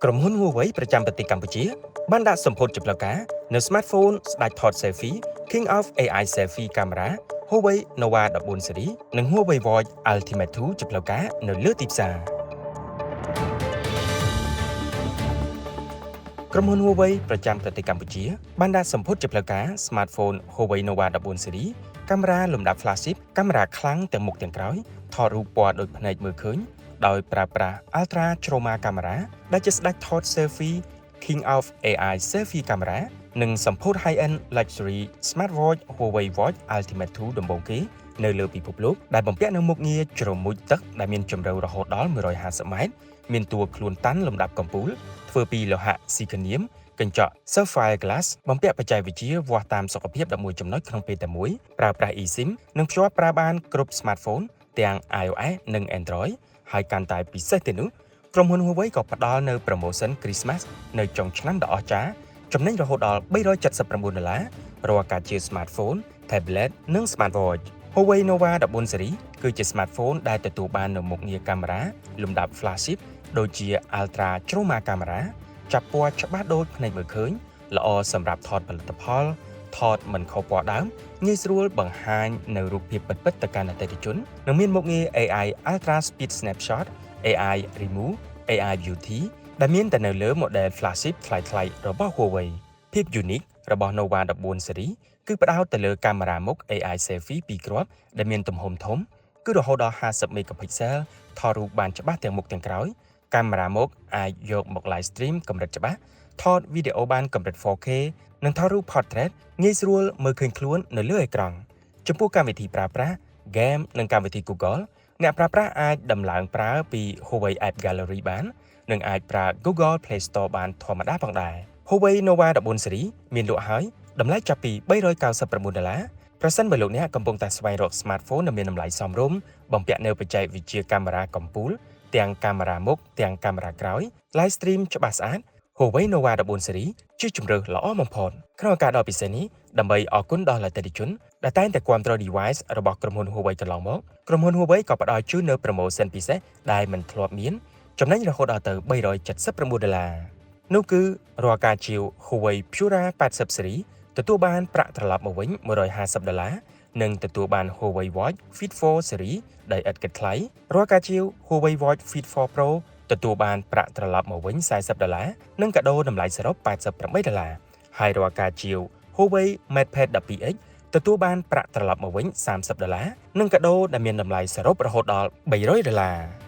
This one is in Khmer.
ក្រុមហ៊ុន Huawei ប្រចាំប្រទេសកម្ពុជាបានដាក់សម្ពោធជាផ្លូវការនៅ smartphone ស្ដេចថត selfie King of AI Selfie Camera Huawei Nova 14 Series និង Huawei Watch Ultimate 2ជាផ្លូវការនៅលើទីផ្សារក្រុមហ៊ុន Huawei ប្រចាំប្រទេសកម្ពុជាបានដាក់សម្ពោធជាផ្លូវការ smartphone Huawei Nova 14 Series កាមេរ៉ាលំដាប់ flagship កាមេរ៉ាខ្លាំងទាំងមុខទាំងក្រោយថតរូបពណ៌ដូចភ្នែកមើលឃើញដោយប្រើប្រាស់ Ultra Chroma Camera ដែលជាស្ដេចថត selfie King of AI Selfie Camera និងសម្ពោធ High-end Luxury Smartwatch Huawei Watch Ultimate 2ដំបូងគេនៅលើពិភពលោកដែលបំពាក់នូវមុខងារជ្រមុជទឹកដែលមានជម្រៅរហូតដល់150ម៉ែត្រមានតួខ្លួនតាន់លំដាប់កំពូលធ្វើពីលោហៈស៊ីកានៀមកញ្ចក់ Sapphire Glass បំពាក់បច្ចេកវិទ្យាវាស់តាមសុខភាព11ចំណុចក្នុងពេលតែមួយប្រើប្រាស់ eSIM និងភ្ជាប់ប្រើបានគ្រប់ smartphone ទាំង iOS និង Android ហើយកាន់តែពិសេសទៀតនោះក្រុមហ៊ុន Huawei ក៏ផ្ដល់នៅ promotion Christmas នៅចុងឆ្នាំដ៏អស្ចារ្យចំណេញរហូតដល់$379រាល់ការជា smartphone, tablet និង smartwatch Huawei Nova 14 Series គឺជា smartphone ដែលទទួលបាននូវមុខងារកាមេរ៉ាលំដាប់ flagship ដូចជា Ultra Chroma Camera ចាប់ពណ៌ច្បាស់ដូចភ្នែកមើលឃើញល្អសម្រាប់ថតផលិតផលថតមិនខុសពណ៌ដើមងាយស្រួលបង្ហាញនៅរូបភាពពិតៗទៅកាន់អតិថិជននិងមានមុខងារ AI Ultra Speed Snapshot AI Remove AI Beauty ដែលមានតែនៅលើ model flagship ថ្លៃៗរបស់ Huawei ភាព unique របស់ Nova 14 Series គឺផ្ដោតទៅលើកាមេរ៉ាមុខ AI Selfie 2គ្រាប់ដែលមានទំហំធំគឺរហូតដល់50 megapixel ថតរូបបានច្បាស់ទាំងមុខទាំងក្រោយកាមេរ៉ាមុខអាចយកមក live stream កម្រិតច្បាស់ថតវីដេអូបានកម្រិត 4K និងថតរូប portrait ងាយស្រួលមើលឃើញខ្លួននៅលើអេក្រង់ចំពោះកម្មវិធីប្រើប្រាស់ game និងកម្មវិធី Google អ្នកប្រើប្រាស់អាចដំឡើងប្រើពី Huawei App Gallery បាននិងអាចប្រើ Google Play Store បានធម្មតាផងដែរ Huawei Nova 14 Series មានលក់ហើយតម្លៃចាប់ពី$399ប្រសិនបើលោកអ្នកកំពុងតែស្វែងរក smartphone ដែលមានតម្លៃសមរម្យបំពាក់នូវបច្ចេកវិទ្យាកាមេរ៉ាកំពូលទាំងកាមេរ៉ាមុខទាំងកាមេរ៉ាក្រោយ live stream ច្បាស់ស្អាត Huawei Nova 14 Series ជាជម្រើសល្អបំផុតក្នុងឱកាសដ៏ពិសេសនេះដើម្បីអរគុណដល់អតិថិជនដែលតែងតែគាំទ្រ device របស់ក្រុមហ៊ុន Huawei កន្លងមកក្រុមហ៊ុន Huawei ក៏ផ្ដល់ជូននៅ promotion ពិសេសដែលមិនធ្លាប់មានចំណេញរហូតដល់ទៅ$379នោះគឺរាល់ការជាវ Huawei Pura 80 Series ទទួលបានប្រាក់ត្រឡប់មកវិញ$150និងទទួលបាន Huawei Watch Fit 4 Series ដែលឥតគិតថ្លៃរាល់ការជាវ Huawei Watch Fit 4 Pro ទទួលបានប្រាក់ត្រឡប់មកវិញ$40និងកាដូតម្លៃសរុប$88ហើយរាល់ការជាវ Huawei MatePad 12X ទទួលបានប្រាក់ត្រឡប់មកវិញ$30និងកាដូដែលមានតម្លៃសរុបរហូតដល់$300